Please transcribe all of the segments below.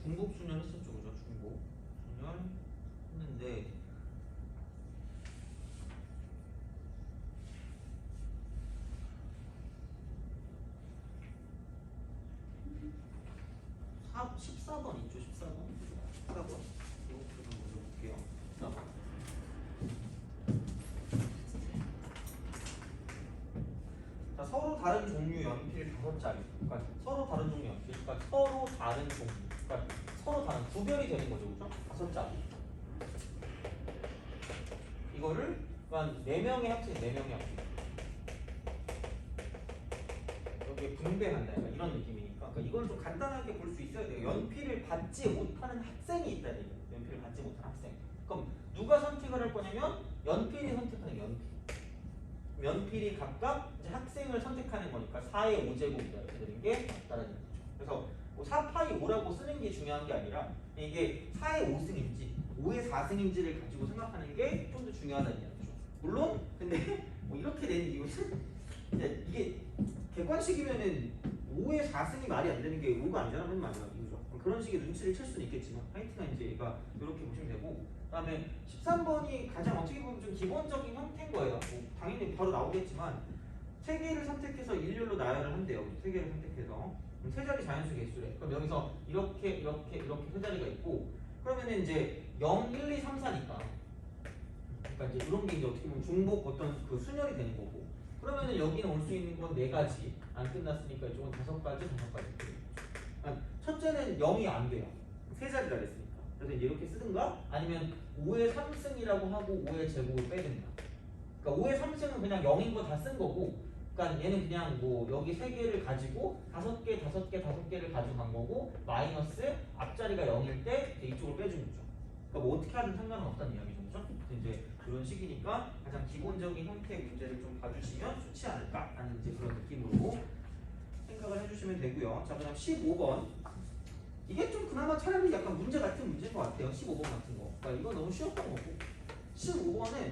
중복 순열 했었죠, 그죠? 중복 순열 했는데 사 14번 있죠, 14번. 14번. 이것부터 먼저 볼게요. 14번. 자, 서로 다른 종류 연필 5자리. 그러니까 서로 다른 종류 연필. 그러니까 서로 다른 종류. 그러니까 서로 다른 구별이 되는 거죠, 그죠? 5자리. 이거를 그러니까 4명의 학생, 4명의 학생. 여기에 분배한다. 그러니까 이런 느낌이니까. 그러니까 이걸 좀 간단하게 볼 수 있어야 돼요. 연필을 받지 못하는 학생이 있다는 얘기예요. 연필을 받지 못하는 학생. 그럼 누가 선택을 할 거냐면 연필이 선택하는 연필. 연필이 각각 이제 학생을 선택하는 거니까 4의 5제곱 이렇게 되는 게 맞다는 얘기죠. 그래서 뭐 4파이 5라고 쓰는 게 중요한 게 아니라 이게 4의 5승인지 5의 4승인지를 가지고 생각하는 게 좀 더 중요하다는 얘기죠. 물론 근데 뭐 이렇게 되는 이유는 이게 객관식이면은 5의 4승이 말이 안 되는 게 5가 아니잖아. 맨 마지막 이유죠. 그런 식의 눈치를 챌 수는 있겠지만 하여튼간 이제 얘가 이렇게 보시면 되고, 그다음에 13번이 가장 어떻게 보면 좀 기본적인 형태인 거예요. 뭐 당연히 바로 나오겠지만 세 개를 선택해서 일렬로 나열을 한대요. 세 개를 선택해서 그럼 세 자리 자연수 개수래. 그럼 여기서 이렇게 세 자리가 있고, 그러면은 이제 0, 1, 2, 3, 4니까 그러니까 이제 이런 게 이제 어떻게 보면 중복 어떤 그 순열이 되는 거고, 그러면은 여기는 올 수 있는 건 4가지 안 끝났으니까 이쪽은 5가지. 그러니까 첫째는 0이 안 돼요. 세 자리가 됐으니까. 그래서 이제 이렇게 쓰든가 아니면 5의 3승이라고 하고 5의 제곱을 빼든가. 그러니까 5의 3승은 그냥 0인 거 다 쓴 거고, 그러니까 얘는 그냥 뭐 여기 3개를 가지고 5개를 가져간 거고, 마이너스 앞자리가 0일 때 이쪽을 빼주는 거죠. 그러니까 뭐 어떻게 하든 상관은 없다는 이야기죠. 그렇죠? 이제 그런 식이니까 가장 기본적인 형태의 문제를 좀 봐주시면 좋지 않을까라는 이제 그런 느낌으로 생각을 해주시면 되고요. 자, 그다음 15번. 이게 좀 그나마 차라리 약간 문제 같은 문제인 것 같아요. 15번 같은 거. 그러니까 이거 너무 쉬웠던 거고. 15번은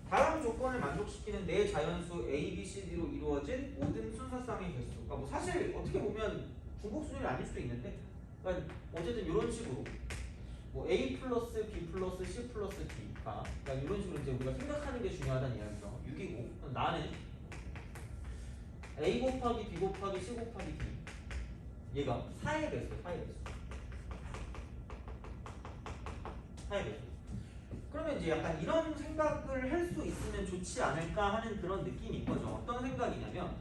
다음 조건을 만족시키는 네 자연수 A, B, C, D로 이루어진 모든 순서쌍의 개수. 그러니까 뭐 사실 어떻게 보면 중복순열이 아닐 수도 있는데, 그러니까 어쨌든 이런 식으로 뭐 A 플러스 B 플러스 C 플러스 D가, 그러니까 이런 식으로 이제 우리가 생각하는 게 중요하다는 이야기죠. 6이고 나는 A 곱하기 B 곱하기 C 곱하기 D, 얘가 4의 배수, 4의 배수. 그러면 이제 약간 이런 생각을 할 수 있으면 좋지 않을까 하는 그런 느낌인 거죠. 어떤 생각이냐면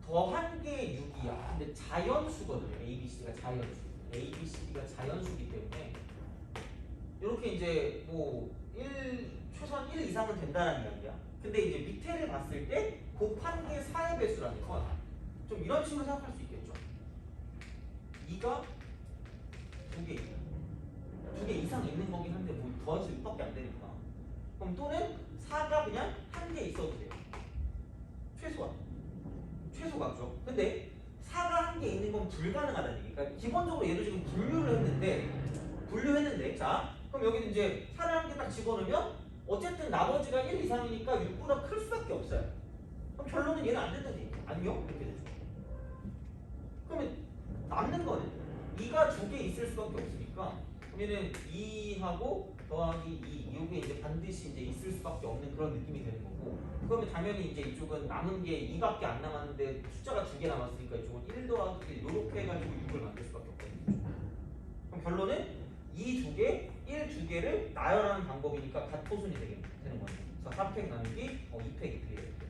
더한 게 6이야. 근데 자연수거든요. A, B, C가 자연수. A, B, C가 자연수이기 때문에 이렇게 이제 뭐 최소한 1 이상은 된다는 이야기야. 근데 이제 밑에를 봤을 때 곱한 게 4의 배수라면서 좀 이런 식으로 생각할 수 있겠죠. 2가 2개 있다. 2개 이상 있는 거긴 한데 뭐 더해서 6밖에 안 되니까. 그럼 또는 4가 그냥 한 개 있어도 돼요. 최소가죠. 근데 4가 한 개 있는 건 불가능하다는 얘기. 그러니까 기본적으로 얘도 지금 분류했는데 자, 그럼 여기는 이제 4를 한 개 딱 집어넣으면 어쨌든 나머지가 1 이상이니까 6보다 클 수밖에 없어요. 그럼 결론은 얘는 안 된다는 얘기. 안녕? 이렇게 되죠. 그러면 남는 거는 2가 2개 있을 수밖에 없으니까, 그러면은 2하고 더하기 2, 이게 이제 반드시 이제 있을 수밖에 없는 그런 느낌이 되는 거고, 그러면 당연히 이제 이쪽은 남은 게 2밖에 안 남았는데 숫자가 2개 남았으니까 이쪽은 1 더하기 1 이렇게 해가지고 6을 만들 수밖에 없거든요. 그럼 결론은 2 2개, 1 2개를 나열하는 방법이니까 갓토순이 되는 거죠. 그래서 4팩 나누기 2팩 2팩이 되는 거죠.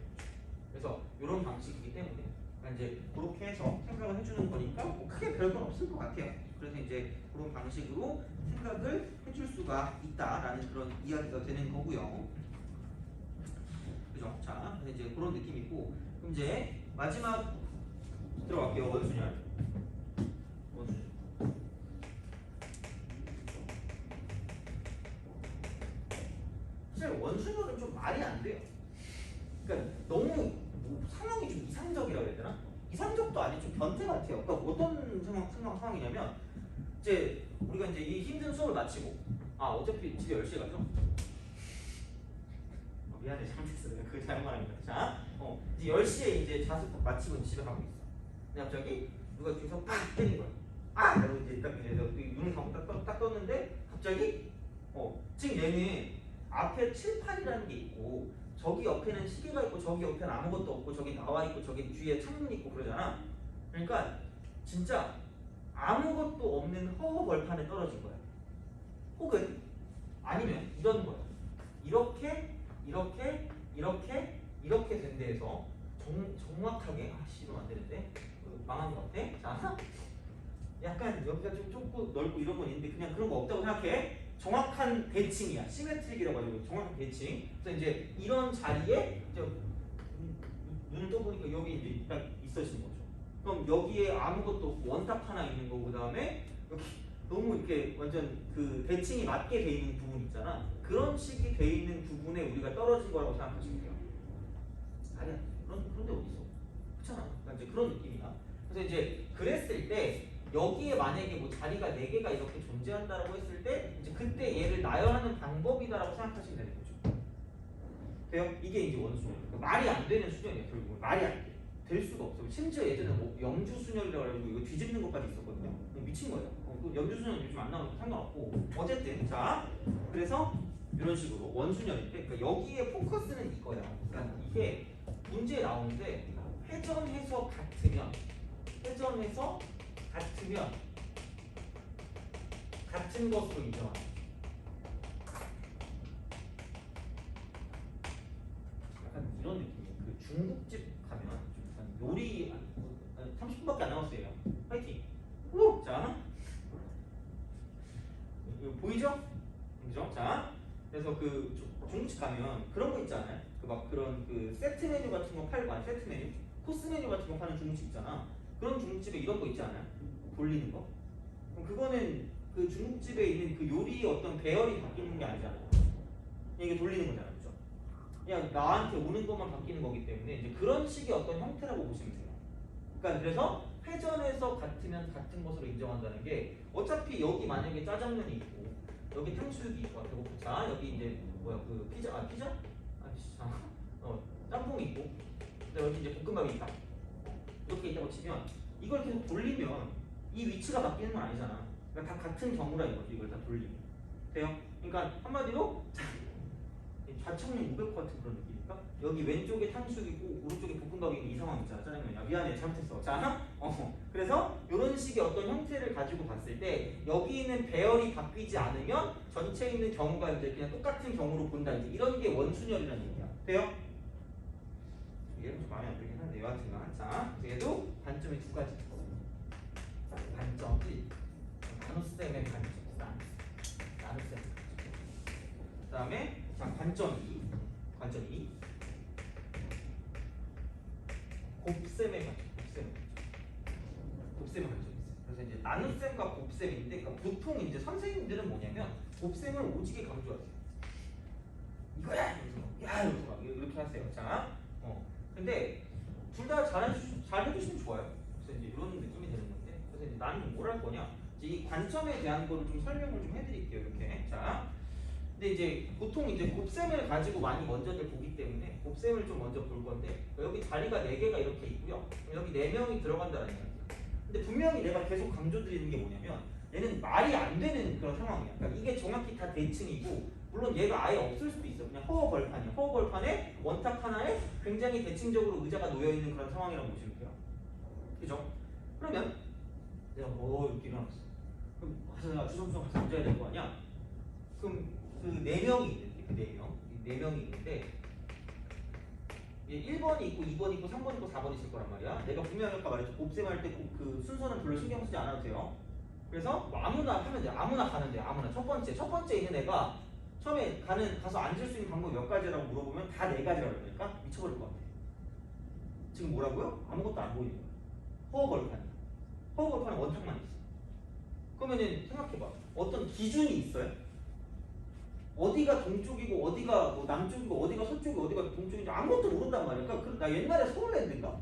그래서 이런 방식이기 때문에 이제 그렇게 해서 생각을 해주는 거니까 뭐 크게 별건 없을 것 같아요. 그래서 이제 그런 방식으로 생각을 해줄 수가 있다라는 그런 이야기가 되는 거고요. 그죠? 자, 이제 그런 느낌이고, 그럼 이제 마지막 들어갈게요. 원순열. 사실 원순열은 좀 말이 안 돼요. 그러니까 너무 뭐 상황이 좀 이상적이라고 해야 되나? 이상적도 아니 좀 변태 같아요. 그러니까 어떤 상황이냐면 이제 우리가 이제 이 힘든 수업을 마치고 어차피 집에 10시에 가죠? 미안해 잘못했어 내가 그거 잘못 말한 거야. 자 이제 10시에 이제 자습 마치고 집에 가고 있어. 근데 갑자기 누가 뒤에서 팍 때린 거야. 그리고 이제 딱 이제 눈을 감고 딱 떴는데 갑자기 지금 얘는 앞에 칠판이라는 게 있고 저기 옆에는 시계가 있고 저기 옆에는 아무것도 없고 저기 나와 있고 저기 뒤에 창문 있고 그러잖아. 그러니까 진짜 아무것도 없는 허허 벌판에 떨어진 거야. 혹은 아니면 이런 거야. 이렇게 된 데에서 정확하게 이러면 안 되는데 망한 것 같아. 자, 약간 여기가 좀 좁고 넓고 이런 건 있는데 그냥 그런 거 없다고 생각해. 정확한 대칭이야. 시메트릭이라고 하죠. 정확한 대칭. 그래서 이제 이런 자리에 눈을 떠보니까 여기 이제 딱 있어진 거죠. 그럼 여기에 아무것도 없고 원탑 하나 있는 거고 그다음에 여기 너무 이렇게 완전 그 대칭이 맞게 돼 있는 부분 있잖아. 그런 식이 돼 있는 부분에 우리가 떨어진 거라고 생각하시면 돼요. 아니야. 그런 데 어디 있어? 그렇잖아. 그러니까 이제 그런 느낌이야. 그래서 이제 그랬을 때 여기에 만약에 뭐 자리가 4개가 이렇게 존재한다라고 했을 때 이제 그때 얘를 나열하는 방법이다라고 생각하시면 되는 거죠. 돼요? 이게 이제 원수열. 그러니까 말이 안 되는 수열이야. 결국은 말이 안 돼. 될 수가 없어. 심지어 예전에 뭐 영주순열이라고 해가지고 이거 뒤집는 것까지 있었거든요. 미친 거예요. 그 영주순열 요즘 안 나오니까 상관없고 어쨌든 자 그래서 이런 식으로 원순열인데 그러니까 여기에 포커스는 이거야. 그러니까 이게 문제에 나오는데 회전해서 같으면 같은 것으로 인정하는. 약간 이런 느낌이에요. 그 중국집 가면 좀 요리 30분밖에 안 남았어요. 파이팅. 자, 이거 보이죠? 그죠? 자, 그래서 그 중국집 가면 그런 거 있잖아요. 그 막 그런 그 세트 메뉴 같은 거 팔고 세트 메뉴, 코스 메뉴 같은 거 파는 중국집 있잖아. 그런 중국집에 이런 거 있지 않아요? 돌리는 거. 그럼 그거는 그 중국집에 있는 그 요리의 어떤 배열이 바뀌는 게 아니잖아요. 이게 돌리는 거잖아요, 그죠? 그냥 나한테 오는 것만 바뀌는 거기 때문에 이제 그런 식의 어떤 형태라고 보시면 돼요. 그러니까 그래서 회전에서 같으면 같은 것으로 인정한다는 게 어차피 여기 만약에 짜장면이 있고 여기 탕수육이 있고 배고프자 여기 이제 뭐야 그 피자 짬뽕이 있고 여기 이제 볶음밥이 있다 이렇게 있다고 치면 이걸 계속 돌리면 이 위치가 바뀌는 건 아니잖아. 그러니까 다 같은 경우라 이거지. 이걸 다 돌리면 돼요. 그러니까 한마디로 좌청룡 500 같은 그런 느낌이니까 여기 왼쪽에 탕수육이고 오른쪽에 볶음밥이 이 상황 있잖아. 짜장면이야. 미안해 잘못했어. 자, 그래서 이런 식의 어떤 형태를 가지고 봤을 때 여기 있는 배열이 바뀌지 않으면 전체에 있는 경우가 이제 그냥 똑같은 경우로 본다. 이제 이런 게 원순열이라는 얘기야. 돼요? 얘는 좀 마음에 안 들긴 한데 여하튼간 자, 얘도 단점이 2가지. 단점이 나눗셈의 단점. 나눗셈. 그다음에 자, 관점 2. 곱셈의 관점. 곱셈의 관점이 있어요. 그래서 이제 나눗셈과 곱셈인데, 그러니까 보통 이제 선생님들은 뭐냐면 곱셈을 오지게 강조하세요. 이거야! 이러면서 막 이렇게 하세요. 자, 근데 둘 다 잘 해주시면 좋아요. 그래서 이제 이런 느낌이 되는 건데, 그래서 이제 나는 뭘 할 거냐? 이제 이 관점에 대한 거를 좀 설명을 좀 해드릴게요. 이렇게. 자. 근데 이제 보통 이제 곱셈을 가지고 많이 먼저들 보기 때문에 곱셈을 좀 먼저 볼 건데 여기 자리가 4개가 이렇게 있고요. 여기 4명이 들어간다는 얘기예요. 근데 분명히 내가 계속 강조드리는 게 뭐냐면 얘는 말이 안 되는 그런 상황이야. 그러니까 이게 정확히 다 대칭이고 물론 얘가 아예 없을 수도 있어. 그냥 허허 벌판이야. 허허 벌판에 원탁 하나에 굉장히 대칭적으로 의자가 놓여 있는 그런 상황이라고 보시면 돼요. 그죠? 그러면 내가 이렇게 일어났어. 그럼 가서 내가 주섬주섬 가서 앉아야 될 거 아니야? 그럼 그 4명이 있는데, 4명이 있는데 1번이 있고 2번 있고 3번 있고 4번 있을 거란 말이야. 내가 분명히 아까 말했죠. 곱셈할 때 그 순서는 별로 신경 쓰지 않아도 돼요. 그래서 뭐 아무나 하면 돼. 아무나 가면 돼. 아무나. 첫 번째 있는 애가 처음에 가서 앉을 수 있는 방법이 몇 가지라고 물어보면 다 4가지라고 그러니까 미쳐버릴 것 같아. 지금 뭐라고요? 아무것도 안 보이는 거야. 허허벌판이야. 허허벌판에 원탁만 있어. 그러면은 생각해봐. 어떤 기준이 있어요? 어디가 동쪽이고 어디가 뭐 남쪽이고 어디가 서쪽이고 어디가 동쪽인지 아무것도 모른단 말이야. 그러니까 나 옛날에 서울랜드인가?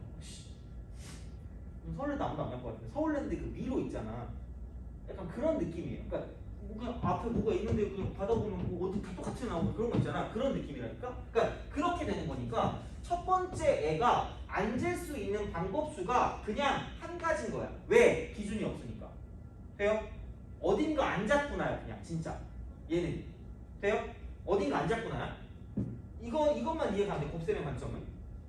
서울랜드 아무도 안 갈 것 같은데 서울랜드 그 미로 있잖아. 약간 그런 느낌이에요. 그러니까 그냥 앞에 뭐가 있는데 그냥 받아보면 뭐 어디 다 똑같이 나오고 그런 거 있잖아. 그런 느낌이라니까. 그러니까 그렇게 되는 거니까 첫 번째 애가 앉을 수 있는 방법 수가 그냥 한 가지인 거야. 왜? 기준이 없으니까. 돼요? 어딘가 안 잡구나요. 그냥 진짜. 얘는 돼요? 어딘가 안 잡구나요. 이것만 이해가 안 돼. 곱셈의 관점은.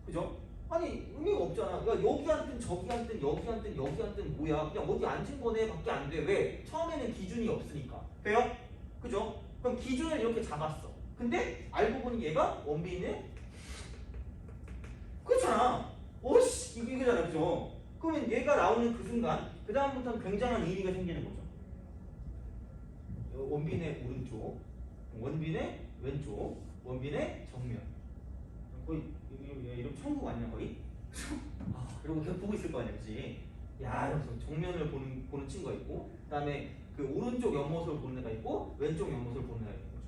그죠? 아니 의미가 없잖아. 그러니까 여기 앉든 저기 앉든 여기 앉든 여기 앉든 뭐야. 그냥 어디 앉은 거네 밖에 안 돼. 왜? 처음에는 기준이 없으니까. 돼요? 그죠? 그럼 기준을 이렇게 잡았어. 근데 알고 보니 얘가 원빈이네? 그렇잖아. 오씨 이거잖아. 그죠? 그러면 얘가 나오는 그 순간 그 다음부터는 굉장한 의미가 생기는 거죠. 원빈의 오른쪽, 원빈의 왼쪽, 원빈의 정면. 거의 이런 천국 아니야 거의? 이러고 계속 보고 있을 거 아니야, 그치? 야, 이러면서 정면을 보는 친구가 있고, 그다음에 그 오른쪽 옆모습을 보는 애가 있고, 왼쪽 옆모습을 보는 애가 있는 거죠.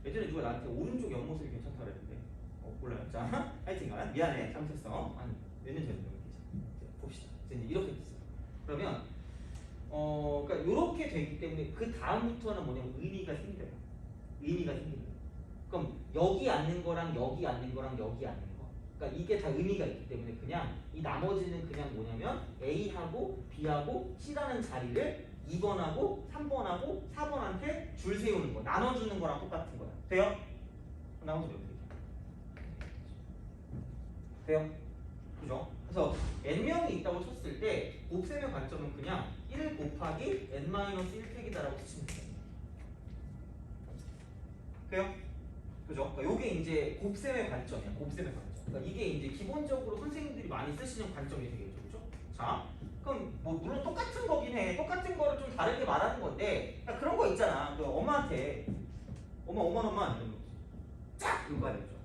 예전에 누가 나한테 오른쪽 옆모습이 괜찮다 그랬는데, 몰라요. 자, 하여튼간 미안해, 잘못했어. 아니, 몇 년 전에 봅시다. 이제 이렇게 됐어요. 그러면 그러니까 이렇게 되기 때문에 그 다음부터는 뭐냐면 의미가 생겨요. 의미가 생기는 거예요. 그럼 여기 앉는 거랑 여기 앉는 거랑 여기 앉는 거. 그러니까 이게 다 의미가 있기 때문에 그냥 이 나머지는 그냥 뭐냐면 A하고 B하고 C라는 자리를 2번하고 3번하고 4번한테 줄 세우는 거. 나눠주는 거랑 똑같은 거야. 돼요? 나머지 어떻게 돼요? 그죠? 그래서 n명이 있다고 쳤을 때 곱셈의 관점은 그냥 1 곱하기 n-1팩이다라고 치면 돼요. 돼요? 그죠? 그러니까 요게 이제 곱셈의 관점이야. 곱셈의 관점. 그러니까 이게 이제 기본적으로 선생님들이 많이 쓰시는 관점이 되겠죠. 그죠? 자, 그럼 뭐 물론 똑같은 거긴 해. 똑같은 거를 좀 다르게 말하는 건데 그러니까 그런 거 있잖아. 그 엄마한테 엄마 이러면 쫙 이럴 거 아니야. 그죠?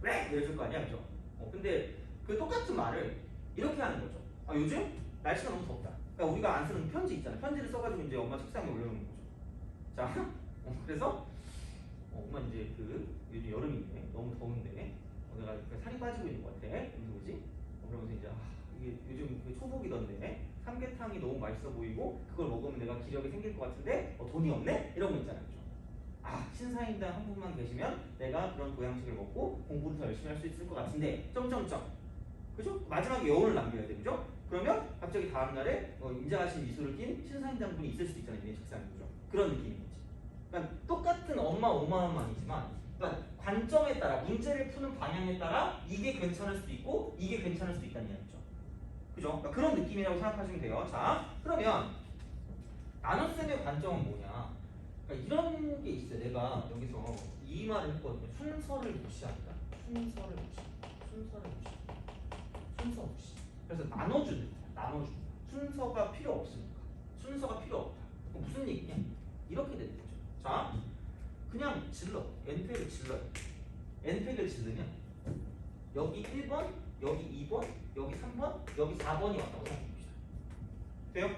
왜? 이래줄 거 아니야. 그죠? 근데 그 똑같은 말을 이렇게 하는 거죠. 요즘 날씨가 너무 덥다. 그러니까 우리가 안 쓰는 편지 있잖아. 편지를 써가지고 이제 엄마 책상에 올려놓는 거죠. 자, 그래서 엄마 이제 그 요즘 여름인데 너무 더운데 내가 살이 빠지고 있는 것 같아. 그래서 뭐지? 그러면서 이제 이게 요즘 초복이던데 삼계탕이 너무 맛있어 보이고 그걸 먹으면 내가 기력이 생길 것 같은데 돈이 없네? 이런 거 있잖아요. 그죠? 신사임당 한 분만 계시면 내가 그런 보양식을 먹고 공부를 더 열심히 할 수 있을 것 같은데 점점점. 그죠? 마지막에 여운을 남겨야 돼. 그죠? 그러면 갑자기 다음날에 인자하신 미소를 띤 신사임당 분이 있을 수도 있잖아요. 내 책상에. 그죠? 그런 느낌인 거지. 그러니까 똑같은 엄마 5만원만이지만 그러니까 관점에 따라 문제를 푸는 방향에 따라 이게 괜찮을 수도 있고 이게 괜찮을 수도 있다는 이야기죠. 그죠? 그러니까 그런 느낌이라고 생각하시면 돼요. 자, 그러면 나눗셈의 관점은 뭐냐? 그러니까 이런 게 있어요. 내가 여기서 이 말을 했거든요. 순서를 무시한다. 순서를 무시. 그래서 나눠주는 거야. 나눠주는 거야. 순서가 필요 없으니까. 순서가 필요 없다. 무슨 얘기냐? 이렇게 되는 거죠. 자, 그냥 질러. n팩을 질러요. n팩을 질르면 여기 1번, 여기 2번, 여기 3번, 여기 4번이 왔다고 생각해봅시다. 돼요?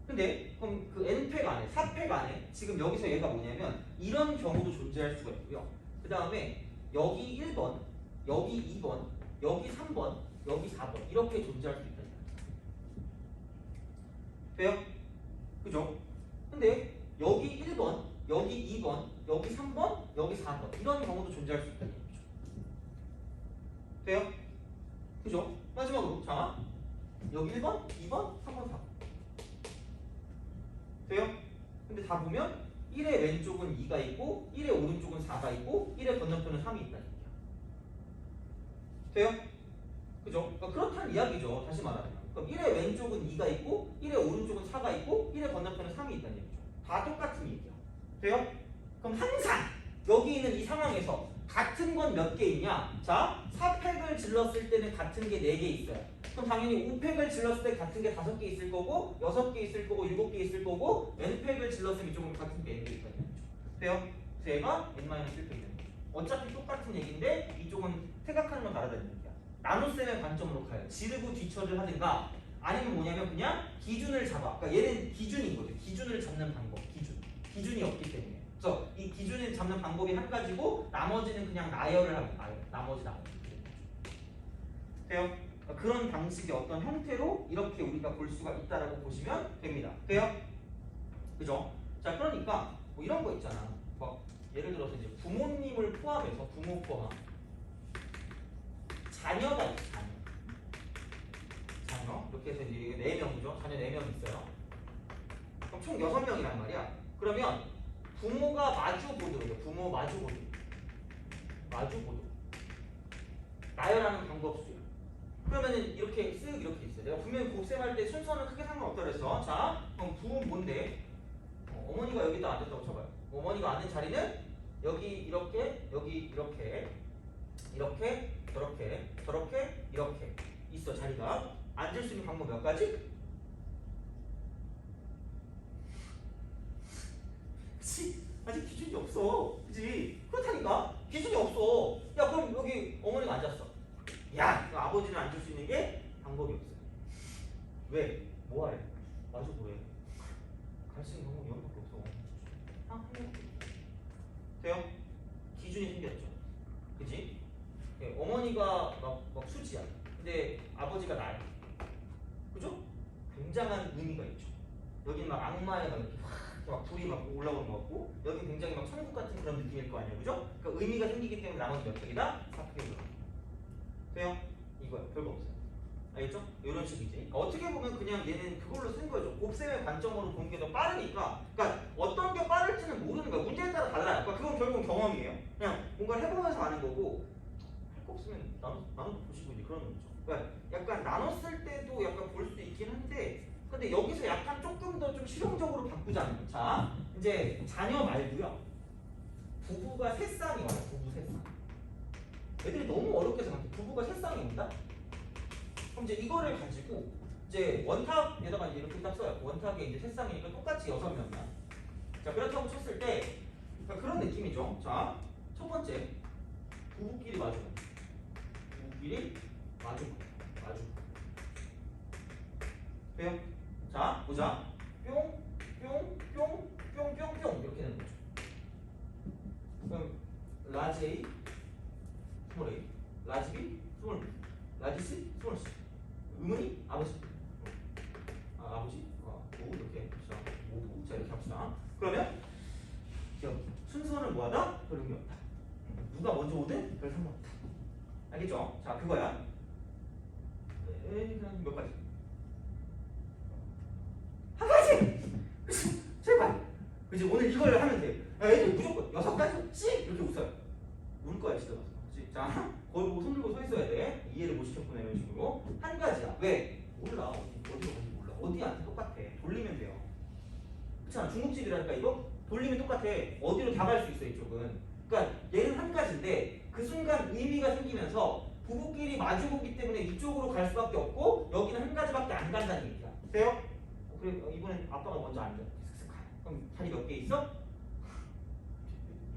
근데 그럼 그 n팩 안에, 4팩 안에 지금 여기서 얘가 뭐냐면 이런 경우도 존재할 수가 있고요. 그 다음에 여기 1번, 여기 2번, 여기 3번, 여기 4번 이렇게 존재할 수 있다. 돼요? 그죠? 근데 여기 1번, 여기 2번, 여기 3번, 여기 4번 이런 경우도 존재할 수 있다는 얘기죠. 돼요? 그죠? 마지막으로 자 여기 1번, 2번, 3번, 4번 돼요? 근데 다 보면 1의 왼쪽은 2가 있고 1의 오른쪽은 4가 있고 1의 건너편은 3이 있다는 얘기야. 돼요? 그죠? 그러니까 그렇다는 이야기죠. 다시 말하면 그럼 1의 왼쪽은 2가 있고 1의 오른쪽은 4가 있고 1의 건너편은 3이 있다는 얘기죠. 다 똑같은 얘기야. 돼요? 그럼 항상 여기 있는 이 상황에서 같은 건 몇 개 있냐? 자, 4팩을 질렀을 때는 같은 게 4개 있어요. 그럼 당연히 5팩을 질렀을 때 같은 게 5개 있을 거고 6개 있을 거고 7개 있을 거고 n팩을 질렀으면 이쪽은 같은 게 n개 있다는 얘기죠. 돼요? 제가 n-1팩이 되는 거죠. 어차피 똑같은 얘기인데 이쪽은 생각하는 건 다르다는 얘기야. 나눗셈의 관점으로 가요. 지르고 뒤처리를 하든가 아니면 뭐냐면 그냥 기준을 잡아. 그러니까 얘는 기준인 거죠. 기준을 잡는 방법. 기준이 없기 때문에. 그래서 이 기준을 잡는 방법이 한 가지고 나머지는 그냥 나열을 하고 나머지. 돼요? 그런 방식의 어떤 형태로 이렇게 우리가 볼 수가 있다라고 보시면 됩니다. 돼요? 그죠? 자, 그러니까 뭐 이런 거 있잖아. 막 예를 들어서 이제 부모님을 포함해서 부모 포함 자녀가 있어. 자녀 이렇게 해서 이제 4명이죠. 자녀 4명 있어요. 그럼 총 6명이란 말이야. 그러면 부모가 마주보도예요. 부모 마주보도. 마주보도. 나열하는 방법수야. 그러면은 이렇게 쓱 이렇게 있어요. 내가 분명히 곱셈할 때 순서는 크게 상관없다 그랬어. 자, 그럼 부모 뭔데? 어머니가 여기다 앉았다고 쳐봐요. 어머니가 앉은 자리는 여기 이렇게, 여기 이렇게, 이렇게, 저렇게, 저렇게, 이렇게 있어. 자리가 앉을 수 있는 방법 몇 가지? 그치? 아직 기준이 없어. 그치? 그렇다니까? 기준이 없어. 야, 그럼 여기 어머니가 앉았어. 야, 아버지는 앉을 수 있는 게 방법이 없어. 왜? 뭐하래? 마주 보래. 갈 수 있는 방법이 여기밖에 없어. 한 개밖에 없어. 돼요? 기준이 생겼죠. 그치? 어머니가 막 수지야. 근데 아버지가 나야. 그죠? 굉장한 의미가 있죠. 여긴 막 악마의 막 이렇게 막 불이 막 올라오는 것 같고, 여기 굉장히 막 천국 같은 그런 느낌일 거 아니에요, 그죠? 그러니까 의미가 생기기 때문에 나머지 몇 팩이다? 4팩이 올라가. 돼요? 이거야, 별거 없어요. 알겠죠? 이런 식이지. 그러니까 어떻게 보면 그냥 얘는 그걸로 쓴 거죠. 곱셈의 관점으로 보는 게 더 빠르니까. 그러니까 어떤 게 빠를지는 모르는 거야. 문제에 따라 달라요. 그러니까 그건 결국은 경험이에요. 그냥 뭔가를 해보면서 아는 거고, 할 거 없으면 나눠 보시고 이제 그런 거죠. 그러니까 약간 나눴을 때도 약간 볼 수 있긴 한데, 근데 여기서 약간 조금 더 좀 실용적으로 바꾸자면, 자, 이제 자녀 말고요. 부부가 세 쌍이 와요. 부부 세 쌍. 애들이 너무 어렵게 생각해. 부부가 세 쌍이 온다? 그럼 이제 이거를 가지고 이제 원탁에다가 이제 이렇게 딱 써요. 원탁에 이제 세 쌍이니까 똑같이 6명이야. 자, 그렇다고 쳤을 때 그러니까 그런 느낌이죠. 자, 첫 번째 부부끼리 마주. 부부끼리 마주. 돼요? 자, 보자. 뿅, 뿅, 뿅, 뿅, 뿅, 뿅 이렇게 되는 거죠. 그럼 라지 A, 스몰 A, 라지 B, 스몰 B, 라지 C, 스몰 C. 의문이 아버지. 아버지. 오 이렇게. 자, 오부. 자 이렇게 합시다. 그러면 순서는 뭐하다? 별 의미 없다. 누가 먼저 오든 별 상관없다. 알겠죠? 자, 그거야. 몇 가지? 한 가지! 제발! 그치? 오늘 이걸 하면 돼. 애들 무조건 6가지씩 이렇게 웃어요. 울 거야, 진짜. 그치? 자, 거기 보고 손 들고 서 있어야 돼. 이해를 못 시켰구나, 이런 식으로. 한 가지야. 왜? 몰라. 어디로 가는지 몰라. 어디한테 똑같아. 돌리면 돼요. 그렇잖아. 중국집이라니까 이거? 돌리면 똑같아. 어디로 다 갈 수 있어, 이쪽은. 그러니까 얘는 한 가지인데 그 순간 의미가 생기면서 부부끼리 마주보기 때문에 이쪽으로 갈 수밖에 없고 여기는 한 가지밖에 안 간다는 얘기야. 돼요? 그래, 이번엔 아빠가 먼저 앉아. 그럼 자리 몇 개 있어?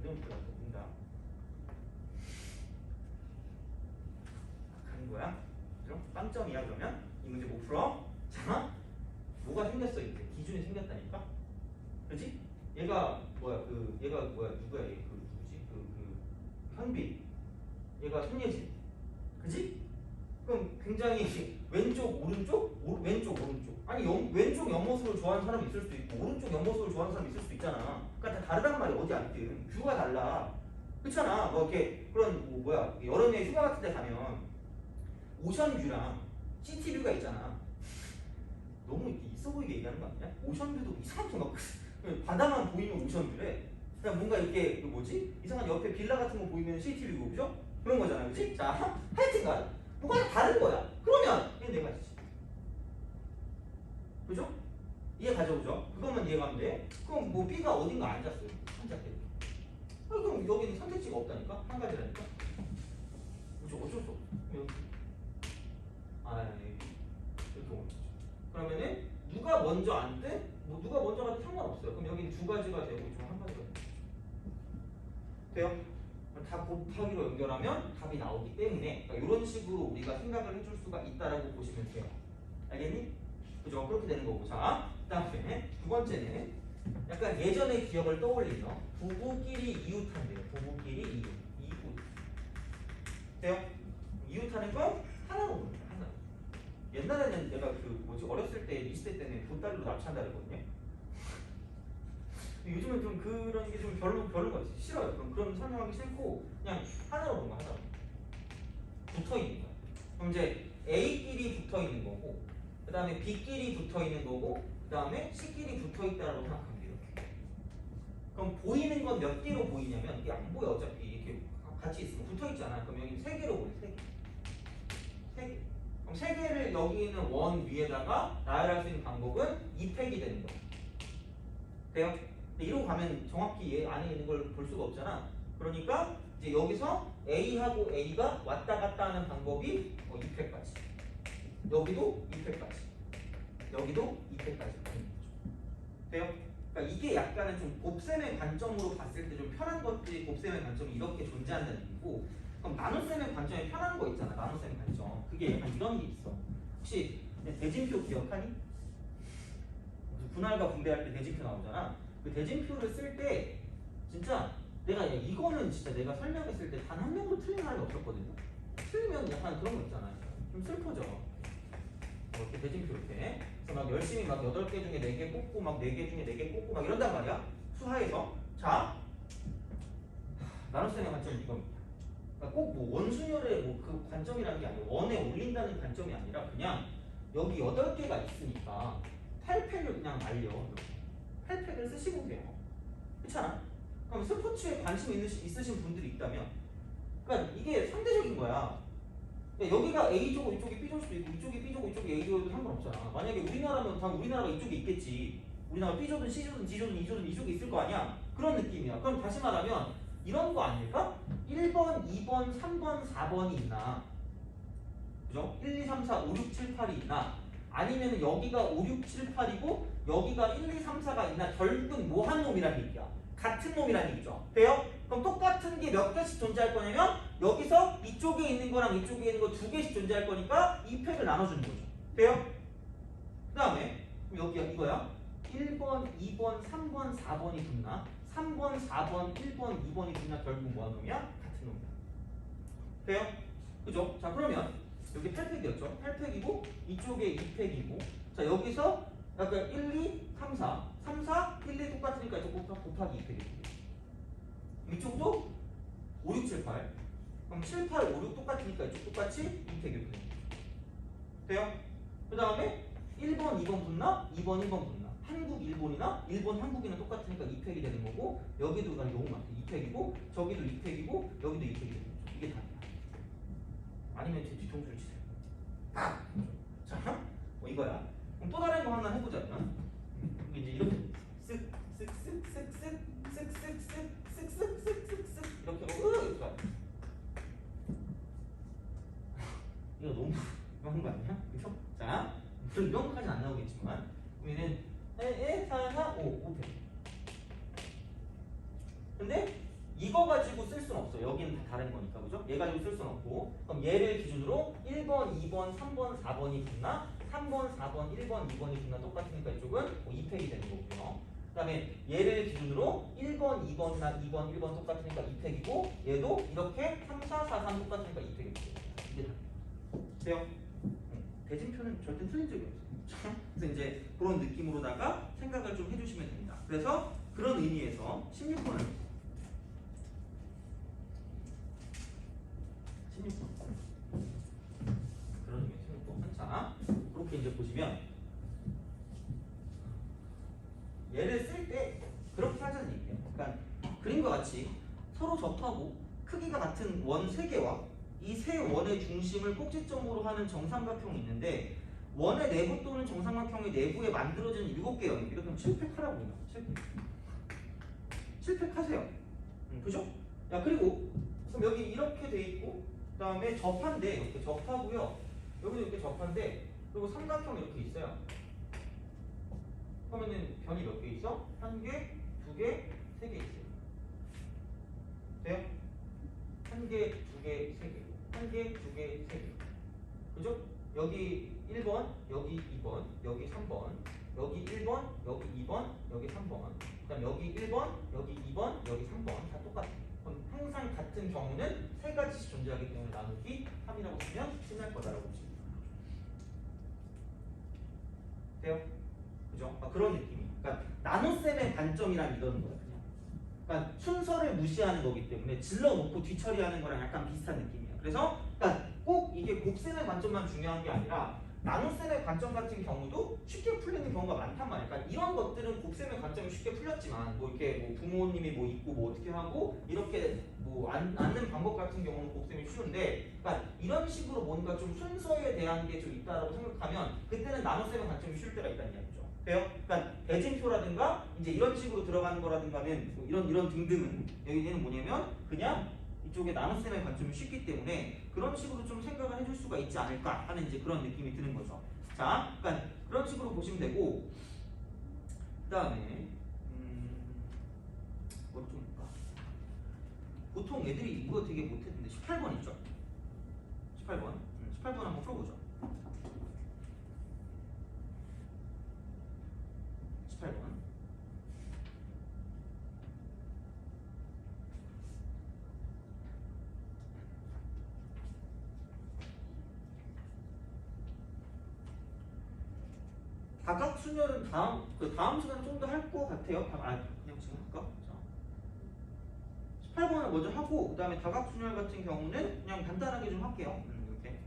이런 거야, 본다. 가는 거야. 그죠? 빵점이야, 그러면? 이 문제 못 풀어? 자, 뭐가 생겼어, 이제. 기준이 생겼다니까? 그렇지? 얘가 뭐야, 얘가 뭐야, 누구야, 얘, 누구지? 현빈. 얘가 손예진. 그지? 그럼 굉장히 왼쪽, 오른쪽? 왼쪽, 오른쪽. 아니, 왼쪽 옆모습을 좋아하는 사람이 있을 수도 있고, 오른쪽 옆모습을 좋아하는 사람이 있을 수도 있잖아. 그러니까 다 다르단 말이야, 어디 앉든. 뷰가 달라. 그렇잖아. 뭐 이렇게, 그런, 여름에 휴가 같은 데 가면, 오션뷰랑 시티뷰가 있잖아. 너무 이렇게 있어 보이게 얘기하는 거 아니야? 오션뷰도 이상하게 막, 바다만 보이면 오션뷰래. 그냥 뭔가 이렇게, 이상한 옆에 빌라 같은 거 보이면 시티뷰고, 그죠? 그런 거잖아, 그치? 자, 하여튼간 뭐가 다른 거야. 그러면 얘는 내가 지지. 그죠? 이해 가져오죠? 그것만 이해가면 돼. 그럼 뭐 B가 어딘가 앉았어요. 앉았대. 그럼 여기는 선택지가 없다니까? 한 가지라니까? 그죠? 어쩔 수 없어. 여기. 이렇게 오는 거죠. 그러면은 누가 먼저 앉든 누가 먼저 가도 상관없어요. 그럼 여기는 두 가지가 되고 이쪽 한 가지가 되고. 돼요? 다 곱하기로 연결하면 답이 나오기 때문에 그러니까 이런 식으로 우리가 생각을 해줄 수가 있다라고 보시면 돼요. 알겠니? 그죠? 그렇게 되는 거고. 자, 그 다음에 두 번째는 약간 예전의 기억을 떠올리죠. 부부끼리 이웃한대요. 부부끼리 이웃. 돼요? 이웃하는 건 하나로 봅니다. 하나. 때 미시대 때는 보따리로 납치한다 그러거든요. 요즘은 좀 그런 게 좀 별로 거 같아요. 싫어요. 그런 설명하기 싫고 그냥 하나로 보면 하자. 붙어 있는 거야. 그럼 이제 A끼리 붙어 있는 거고, 그 다음에 B끼리 붙어 있는 거고, 그 다음에 C끼리 붙어 있다라고 생각하면 돼요. 이렇게. 그럼 보이는 건 몇 개로 보이냐면 이게 안 보여. 어차피 이렇게 같이 있으면 붙어 있잖아. 그럼 여기 세 개로 보여. 세 개. 세 개. 그럼 세 개를 여기 있는 원 위에다가 나열할 수 있는 방법은 2팩이 되는 거야. 돼요? 근데 이러고 가면 정확히 얘 안에 있는 걸 볼 수가 없잖아. 그러니까 이제 여기서 A하고 A가 왔다 갔다 하는 방법이 2팩까지. 여기도 2팩까지. 여기도 2팩까지. 돼요? 그러니까 이게 약간은 좀 곱셈의 관점으로 봤을 때 좀 편한 것들이 곱셈의 관점이 이렇게 존재한다는 얘기고, 그럼 나눗셈의 관점이 편한 거 있잖아. 나눗셈의 관점. 그게 약간 이런 게 있어. 혹시 대진표 기억하니? 분할과 분배할 때 대진표 나오잖아. 그 대진표를 쓸 때 진짜 내가 이거는 진짜 내가 설명했을 때 단 한 명도 틀린 사람이 없었거든요. 틀리면 약간 그런 거 있잖아요. 좀 슬퍼져. 이렇게 대진표 이렇게. 그래서 막 열심히 막 8개 중에 4개 뽑고 막 4개 중에 4개 뽑고 막 이런단 말이야. 수하에서. 자, 나눗셈의 관점은 이겁니다. 그러니까 꼭 뭐 원순열의 뭐 그 관점이라는 게 아니라 원에 올린다는 관점이 아니라 그냥 여기 8개가 있으니까 8팩을 그냥 날려. 8팩을 쓰시고 돼요. 그렇잖아? 그럼 스포츠에 관심 있으신 분들이 있다면, 그러니까 이게 상대적인 거야. 그러니까 여기가 A조고 이쪽이 B조일 수도 있고 이쪽이 B조고 이쪽이 A조여도 상관없잖아. 만약에 우리나라면 다 우리나라가 이쪽에 있겠지. 우리나라 B조든 C조든 D조든 E조든 이쪽에 있을 거 아니야. 그런 느낌이야. 그럼 다시 말하면 이런 거 아닐까? 1번, 2번, 3번, 4번이 있나? 그죠? 1, 2, 3, 4, 5, 6, 7, 8이 있나? 아니면 여기가 5, 6, 7, 8이고 여기가 1, 2, 3, 4가 있나? 결국 뭐 한 놈이라는 얘기야. 같은 놈이라는 얘기죠. 돼요? 그럼 똑같은 게 몇 개씩 존재할 거냐면 여기서 이쪽에 있는 거랑 이쪽에 있는 거 2개씩 존재할 거니까 이 팩을 나눠주는 거죠. 돼요? 그 다음에 여기가 이거야. 1번, 2번, 3번, 4번이 붙나? 3번, 4번, 1번, 2번이 붙나? 결국 뭐 한 놈이야? 같은 놈이야. 돼요? 그죠? 자, 그러면 여기 8팩이었죠? 8팩이고 이쪽에 2팩이고, 자 여기서 약간 1, 2, 3, 4 3, 4, 1, 2 똑같으니까 이쪽 곱하기 2팩이고, 이쪽도 5, 6, 7, 8 그럼 7, 8, 5, 6 똑같으니까 이쪽 똑같이 2팩 이렇게 돼요? 그 다음에 1번, 2번 붙나? 2번, 1번 붙나? 한국, 일본이나 일본, 한국이나 똑같으니까 2팩이 되는 거고, 여기도 너무 많대. 2팩이고 저기도 2팩이고 여기도 2팩이 되는 거죠. 이게 답이야. 아니면 제 뒤통수를 치세요. 자, 뭐 이거야. 그럼 또 다른 거 하나 해보자면, 이제 이렇게 쓱쓱쓱쓱쓱쓱쓱쓱쓱쓱쓱쓱 이렇게 하고 이렇게 가요. 이거 너무 많은 거 아니야? 그렇죠? 자, 물론 이런 거까지는 안 나오겠지만, 그러면은 1, 4, 4, 5, 5팩. 근데 이거 가지고 쓸 수는 없어. 여기는 다 다른 거니까, 그죠? 얘 가지고 쓸 수는 없고, 그럼 얘를 기준으로 1번, 2번, 3번, 4번이 붙나? 3번, 4번, 1번, 2번이 붙나? 똑같으니까 이쪽은 뭐 2팩이 되는 거고요. 그 다음에 얘를 기준으로 1번, 2번이나 2번, 1번 똑같으니까 2팩이고, 얘도 이렇게 3, 4, 4, 3 똑같으니까 2팩이 돼요. 이게 다 돼요? 대진표는 절대 틀린 적이 없어요. 그래서 이제 그런 느낌으로다가 생각을 좀 해주시면 됩니다. 그래서 그런 의미에서 16번을 16번. 그런 의미에서 16번. 자, 그렇게 이제 보시면 얘를 쓸 때 그렇게 하자는 얘기예요. 그러니까 그림과 같이 서로 접하고 크기가 같은 원 3개와 이 세 원의 중심을 꼭지점으로 하는 정삼각형이 있는데, 원의 내부 또는 정삼각형의 내부에 만들어진 7개 영역, 이렇게 하면 7팩 하라고 해요. 7팩 하세요. 그죠? 야, 그리고 그럼 여기 이렇게 돼 있고, 그 다음에 접한데 이렇게 접하고요. 여기도 이렇게 접한데, 그리고 삼각형 이렇게 있어요. 그러면은 변이 몇 개 있어? 1개, 2개, 3개 있어요. 돼요? 1개, 2개, 3개. 1개, 2개, 3개. 그죠? 여기 1번, 여기 2번, 여기 3번, 여기 1번, 여기 2번, 여기 3번, 그 다음 여기 1번, 여기 2번, 여기 3번 다 똑같아요. 그럼 항상 같은 경우는 3가지씩 존재하기 때문에 나누기 3이라고 쓰면 끝날 거다라고 보시면 됩니다. 돼요? 그죠? 그런 느낌이. 그러니까 나눗셈의 관점이란 이런 거야. 그냥. 그러니까 순서를 무시하는 거기 때문에 질러놓고 뒤처리하는 거랑 약간 비슷한 느낌이야. 그래서 그러니까 꼭 이게 곱셈의 관점만 중요한 게 아니라 나눗셈의 관점 같은 경우도 쉽게 풀리는 경우가 많단 말이야. 그러니까 이런 것들은 곱셈의 관점이 쉽게 풀렸지만 뭐 이렇게 뭐 부모님이 뭐 있고 뭐 어떻게 하고 이렇게 뭐 앉는 방법 같은 경우는 곱셈이 쉬운데, 그러니까 이런 식으로 뭔가 좀 순서에 대한 게 좀 있다라고 생각하면 그때는 나눗셈의 관점이 쉬울 때가 있다는 이야기죠. 돼요? 그러니까 대진표라든가 이제 이런 식으로 들어가는 거라든가는 뭐 이런 등등은 여기는 뭐냐면 그냥 이쪽에 나눗셈의 관점이 쉽기 때문에 그런 식으로 좀 생각을 해줄 수가 있지 않을까 하는 이제 그런 느낌이 드는 거죠. 자, 그러니까 그런 식으로 보시면 되고, 그 다음에 뭐 좀 볼까? 보통 애들이 이거 되게 못했는데 18번 있죠? 18번 18번 한번 풀어보죠. 18번 다각순열은 다음 시간에 좀 더 할 것 같아요. 그냥 지금 할까? 자, 18번을 먼저 하고 그 다음에 다각순열 같은 경우는 그냥 간단하게 좀 할게요. 이렇게.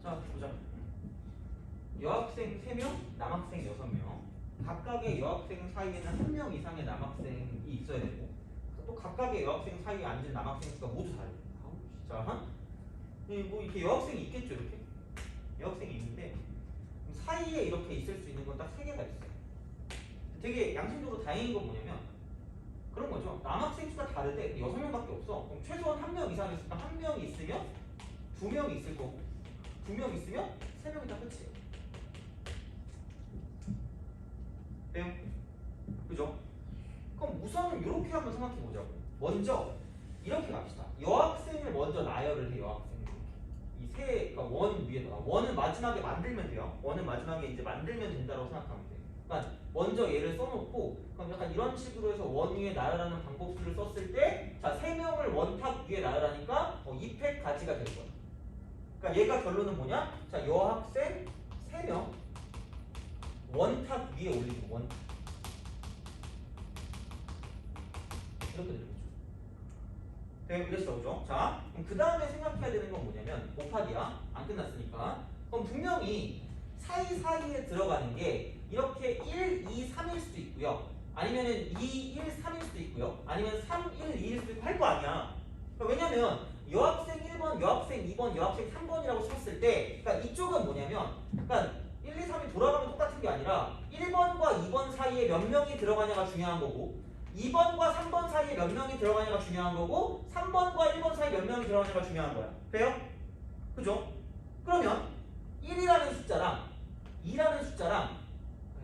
자, 보자. 여학생 3명, 남학생 6명. 각각의 여학생 사이에는 1명 이상의 남학생이 있어야 되고, 또 각각의 여학생 사이에 앉은 남학생 수가 모두 다르다. 자, 뭐 이렇게 여학생이 있겠죠, 이렇게. 여학생이 있는데 사이에 이렇게 있을 수 있는 건 딱 3개가 있어요. 되게 양심적으로 다행인 건 뭐냐면 그런 거죠. 남학생 수가 다르대 6명밖에 없어. 그럼 최소한 1명 이상 있으면 1명이 있으면 2명이 있을 거고, 2명 있으면 3명이 다 끝이에요. 돼요? 그죠? 그럼 우선은 이렇게 한번 생각해 보자고. 먼저 이렇게 갑시다. 여학생을 먼저 나열을 해. 여학생을 그러니까 원 위에다가 원은 마지막에 만들면 돼요. 원은 마지막에 이제 만들면 된다고 생각하면 돼. 그러니까 먼저 얘를 써놓고, 그럼 약간 이런 식으로 해서 원 위에 나열하는 방법수를 썼을 때, 자 3명을 원탑 위에 나열하니까 2팩 가지가 될 거야. 그러니까 얘가 결론은 뭐냐? 자 여학생 3명 원탑 위에 올리고 원탑 이렇게 되는 거죠. 그랬어, 그죠? 자, 그럼 그 다음에 생각해야 되는 건 뭐냐면 곱하기야. 안 끝났으니까. 그럼 분명히 사이사이에 들어가는 게 이렇게 1, 2, 3일 수도 있고요. 아니면은 2, 1, 3일 수도 있고요. 아니면 3, 1, 2일 수도 있고 할 거 아니야. 그러니까 왜냐면 여학생 1번, 여학생 2번, 여학생 3번이라고 썼을 때, 그러니까 이쪽은 뭐냐면, 그러니까 1, 2, 3이 돌아가면 똑같은 게 아니라 1번과 2번 사이에 몇 명이 들어가냐가 중요한 거고, 2번과 3번 사이에 몇 명이 들어가냐가 중요한 거고 3번과 1번 사이에 몇 명이 들어가냐가 중요한 거야. 돼요? 그죠? 그러면 1이라는 숫자랑 2라는 숫자랑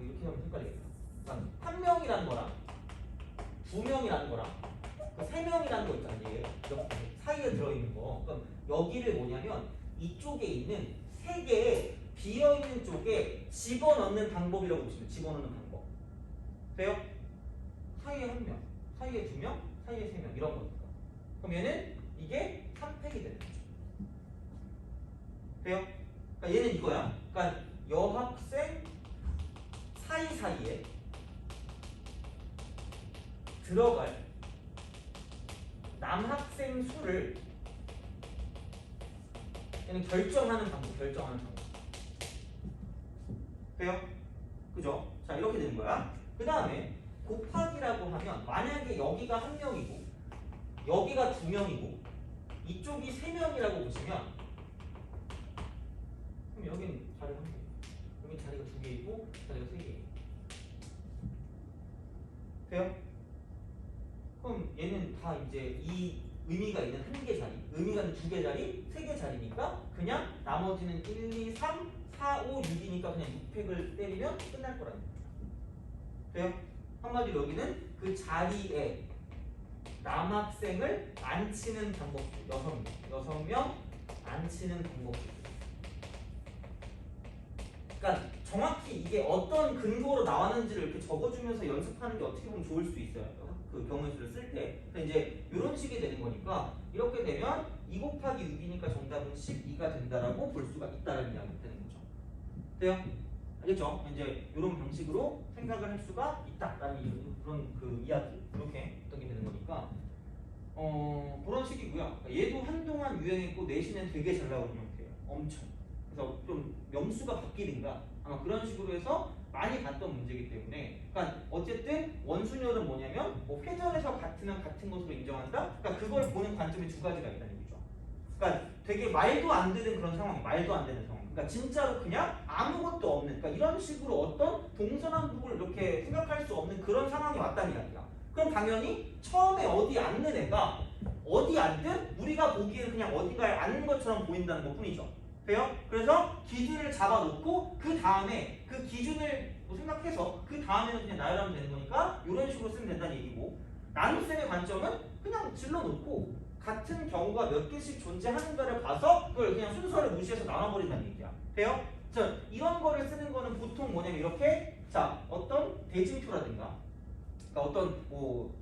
이렇게 하면 헷갈리겠다. 그러니까 한 명이라는 거랑 두 명이라는 거랑 세 명이라는 거 있잖아. 이게 사이에 들어있는 거. 그럼 여기를 뭐냐면 이쪽에 있는 세 개의 비어있는 쪽에 집어넣는 방법이라고 보시면 집어넣는 방법. 돼요? 사이에 한 명, 사이에 두 명, 사이에 세 명 이런 거니까. 그럼 얘는 이게 3팩이 되는 거죠. 돼요? 그러니까 얘는 이거야. 그러니까 여학생 사이사이에 들어갈 남학생 수를 얘는 결정하는 방법. 돼요? 그죠? 자, 이렇게 되는 거야. 그 다음에 곱하기라고 하면 만약에 여기가 한 명이고 여기가 두 명이고 이쪽이 세 명이라고 보시면 그럼 여기는 자리가 한 개, 여기 자리가 두 개이고 자리가 세 개. 돼요? 그럼 얘는 다 이제 이 의미가 있는 한 개 자리, 의미가 있는 두 개 자리, 세 개 자리니까 그냥 나머지는 1, 2, 3, 4, 5, 6이니까 그냥 6팩을 때리면 끝날 거라는 거죠. 돼요? 한마디로 여기는 그 자리에 남학생을 앉히는 방법들 6명 앉히는 방법들. 그러니까 정확히 이게 어떤 근거로 나왔는지를 이렇게 적어주면서 연습하는 게 어떻게 보면 좋을 수 있어요. 그 경우의 수를 쓸 때. 근데 이제 이런 식이 되는 거니까 이렇게 되면 2 곱하기 6이니까 정답은 12가 된다라고 볼 수가 있다는 이야기가 되는 거죠. 돼요? 알겠죠? 이제 이런 방식으로 생각을 할 수가 있다라는 그런 그 이야기 이렇게 어떻게 되는 거니까 그런 식이고요. 얘도 한동안 유행했고 내신은 되게 잘 나오는 형태예요. 엄청. 그래서 좀 명수가 바뀌든가 아마 그런 식으로 해서 많이 봤던 문제이기 때문에 그러니까 어쨌든 원순열은 뭐냐면 뭐 회전에서 같으면 같은 것으로 인정한다. 그러니까 그걸 보는 관점이 두 가지가 있다는 얘기죠. 그러니까 되게 말도 안 되는 그런 상황, 말도 안 되는 상황. 그러니까 진짜로 그냥 아무것도 없는, 그러니까 이런 식으로 어떤 동서남북을 이렇게 생각할 수 없는 그런 상황이 왔다는 이야기야. 그럼 당연히 처음에 어디 앉는 애가 어디 앉든 우리가 보기에는 그냥 어딘가에 앉는 것처럼 보인다는 것뿐이죠. 돼요? 그래서 기준을 잡아놓고 그 다음에 그 기준을 생각해서 그 다음에는 그냥 나열하면 되는 거니까 이런 식으로 쓰면 된다는 얘기고 나눗셈의 관점은 그냥 질러놓고 같은 경우가 몇 개씩 존재하는가를 봐서 그걸 그냥 순서를 무시해서 나눠버린다는 얘기야. 돼요? 자, 이런 거를 쓰는 거는 보통 뭐냐면 이렇게 자 어떤 대칭표라든가 그러니까 어떤 뭐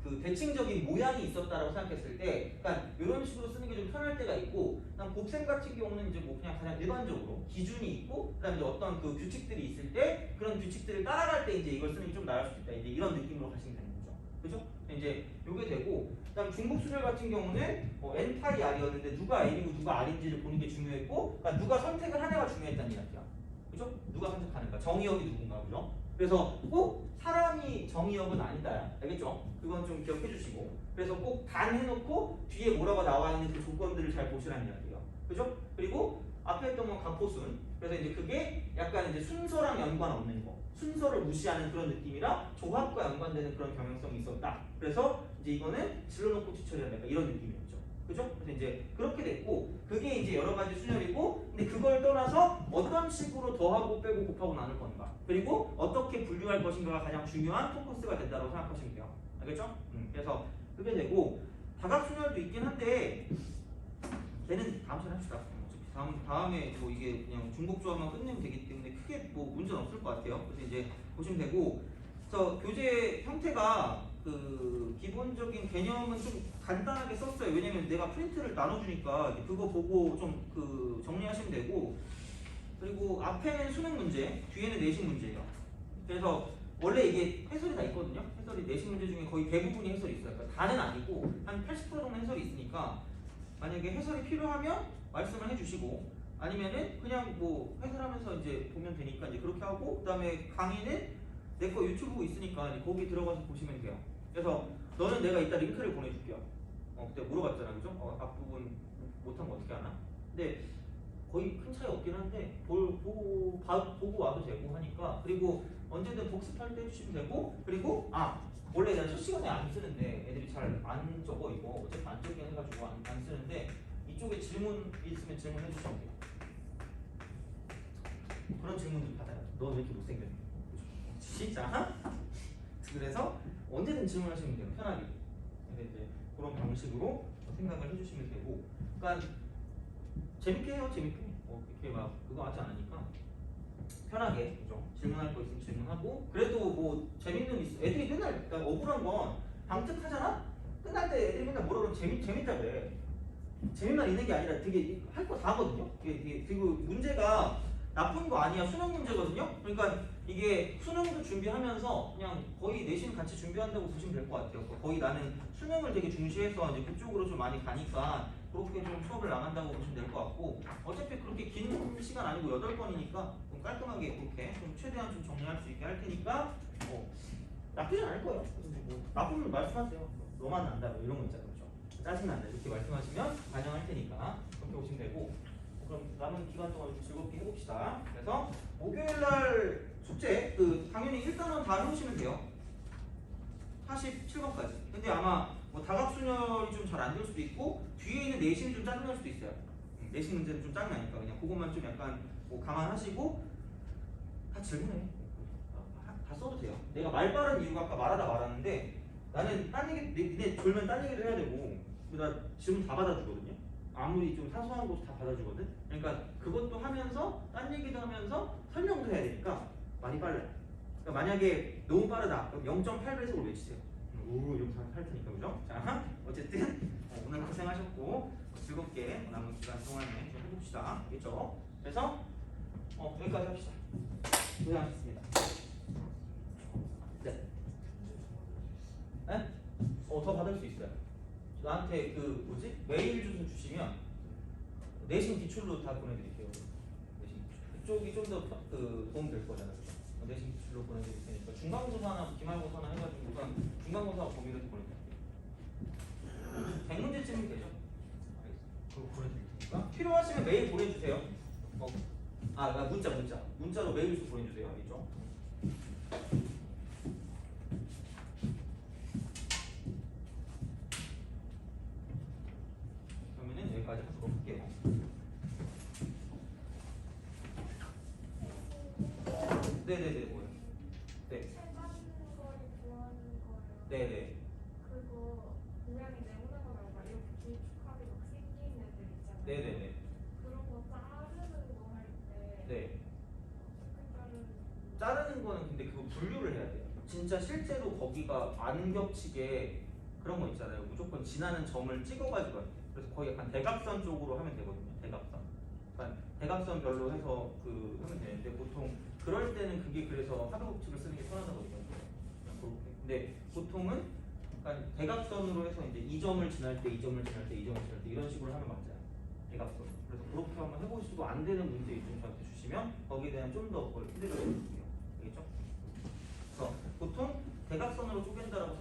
그 대칭적인 모양이 있었다라고 생각했을 때, 그러니까 이런 식으로 쓰는 게 좀 편할 때가 있고, 그다음 곱셈 같은 경우는 이제 뭐 그냥 가장 일반적으로 기준이 있고, 그다음에 이제 어떤 그 규칙들이 있을 때 그런 규칙들을 따라갈 때 이제 이걸 쓰는 게 좀 나을 수 있다. 이제 이런 느낌으로 가시면 되는 거죠. 그죠? 이제 요게 되고, 그다음 중복수열 같은 경우는 n파이 r이었는데 누가 n이고 누가 r인지를 보는 게 중요했고, 그러니까 누가 선택을 하냐가 중요했다는 이야기야. 그죠? 누가 선택하는가? 정의역이 누군가, 그죠? 그래서 꼭 사람이 정의역은 아니다. 알겠죠? 그건 좀 기억해 주시고. 그래서 꼭 단 해놓고 뒤에 뭐라고 나와 있는 그 조건들을 잘 보시라는 이야기예요. 그죠? 그리고 앞에 했던 건 가포순. 그래서 이제 그게 약간 이제 순서랑 연관 없는 거. 순서를 무시하는 그런 느낌이라 조합과 연관되는 그런 경향성이 있었다. 그래서 이제 이거는 질러놓고 뒤처리한다. 이런 느낌이었죠. 그죠? 그래서 이제 그렇게 됐고, 그게 이제 여러 가지 순열이고, 근데 그걸 떠나서 어떤 식으로 더하고 빼고 곱하고 나눌 건가, 그리고 어떻게 분류할 것인가가 가장 중요한 포커스가 된다고 생각하시면 돼요. 알겠죠? 그래서 그게 되고, 다각순열도 있긴 한데, 걔는 다음 시간에 합시다. 어차피 다음에 뭐 이게 그냥 중복조합만 끝내면 되기 때문에 크게 뭐 문제는 없을 것 같아요. 그래서 이제 보시면 되고, 그래서 교재 형태가 그 기본적인 개념은 좀 간단하게 썼어요. 왜냐면 내가 프린트를 나눠주니까 그거 보고 좀 그 정리하시면 되고, 그리고 앞에는 수능 문제, 뒤에는 내신 문제예요. 그래서 원래 이게 해설이 다 있거든요. 해설이 내신 문제 중에 거의 대부분이 해설이 있어요. 그러니까 다는 아니고 한 80% 정도 해설이 있으니까 만약에 해설이 필요하면 말씀을 해주시고, 아니면은 그냥 뭐 해설하면서 이제 보면 되니까 이제 그렇게 하고, 그다음에 강의는 내 거 유튜브 있으니까 이제 거기 들어가서 보시면 돼요. 그래서 너는 내가 이따 링크를 보내줄게요. 그때 물어봤잖아, 그죠? 앞부분 못한 거 어떻게 하나? 근데 거의 큰 차이 없긴 한데 보고 와도 되고 하니까 그리고 언제든 복습할 때 해주시면 되고 그리고 원래 내가 첫 시간에 안 쓰는데 애들이 잘 안 적어 이거 어차피 안 적게 해가지고 안 쓰는데 이쪽에 질문 있으면 질문해 주시면 돼요. 그런 질문들 받아요. 너 왜 이렇게 못생겼니? 진짜? 그래서 언제든 질문하시면 돼요. 편하게. 근데 이제 그런 방식으로 생각을 해주시면 되고, 그러니까 재밌게 해요. 재밌게. 이렇게 막 그거 하지 않으니까 편하게 그죠? 질문할 거 있으면 질문하고 그래도 뭐 재밌는 애들이 맨날 그러니까 억울한 건 방특하잖아? 끝날 때 애들이 맨날 뭐라 그러면 재밌다 그래. 재미만 있는 게 아니라 되게 할 거 다 하거든요. 그리고 문제가 나쁜 거 아니야. 수능 문제거든요. 그러니까 이게 수능도 준비하면서 그냥 거의 내신 같이 준비한다고 보시면 될 것 같아요. 거의 나는 수능을 되게 중시해서 이제 그쪽으로 좀 많이 가니까 그렇게 좀 수업을 나간다고 보시면 될 것 같고 어차피 그렇게 긴 시간 아니고 8번이니까 좀 깔끔하게 이렇게 좀 최대한 좀 정리할 수 있게 할 테니까 나쁘지 않을 거예요. 뭐 나쁘면 말씀하세요. 너만 난다 뭐 이런 거 있잖아요. 그렇죠? 짜증난다 이렇게 말씀하시면 반영할 테니까 그렇게 보시면 되고 그럼 남은 기간 동안 좀 즐겁게 해봅시다. 그래서 목요일날 숙제 당연히 1단원 다 해오시면 돼요. 47번까지. 근데 아마 뭐 다각순열이 좀 잘 안 될 수도 있고 뒤에 있는 내신이 좀 짜증날 수도 있어요. 내신 문제는 좀 짜증나니까 그냥 그것만 좀 약간 뭐 감안하시고 다 질문해. 다 써도 돼요. 내가 말 빠른 이유가 아까 말하다 말았는데 나는 딴 얘기 니네 졸면 딴 얘기를 해야 되고 나 질문 다 받아주거든요. 아무리 좀 사소한 것도 다 받아주거든. 그러니까 그것도 하면서 딴 얘기도 하면서 설명도 해야 되니까 많이 빨라요. 그러니까 만약에 너무 빠르다 그럼 0.8배속으로 외치세요. 오 이렇게 할 테니까 그죠? 자 어쨌든 오늘 고생하셨고 즐겁게 남은 기간 동안에 좀 해봅시다. 알겠죠? 그래서 여기까지 합시다. 고생하셨습니다. 네. 네? 더 받을 수 있어요. 나한테 메일 주소 주시면 내신 기출로 다 보내드릴게요. 내신 기출. 그쪽이 좀 더 도움 될 거잖아요. 내신 기출로 보내드릴 테니까 중간고사나 기말고사나 해가지고 우선 중간고사 범위로 보내드릴게요. 100문제쯤은 되죠? 그거 보내드릴 테니까 필요하시면 메일 보내주세요. 문자로 메일 주소 보내주세요. 알겠죠? 그러면은 여기까지 하도록 할게요. 네네네 뭐요? 네. 채받는 걸 구하는 거예요. 네네. 그거 모양이 네모나거나 막 이렇게 길쭉하게 막 생긴 애들 있잖아요. 네네네. 그런 거 자르는 거 할 때 네. 어떻게 자르는 거는 근데 그거 분류를 해야 돼요. 진짜 실제로 거기가 안 겹치게 그런 거 있잖아요. 무조건 지나는 점을 찍어가지고 해요. 그래서 거의 약간 대각선 쪽으로 하면 되거든요. 대각선. 그러니까 대각선별로 해서 하면 되는데 보통 그럴 때는 그게 그래서 하드 법칙을 쓰는 게 편하다고 얘기하죠. 그렇게. 근데 보통은 약간 대각선으로 해서 이제 이 점을 지날 때, 이 점을 지날 때, 이 점을 지날 때 이런 식으로 하면 맞아요. 대각선. 그래서 그렇게 한번 해보시고 안 되는 문제 있으면 저한테 주시면 거기에 대한 좀 더 그걸 피드백을 드릴게요. 알겠죠? 그래서 보통 대각선으로 쪼갠다라고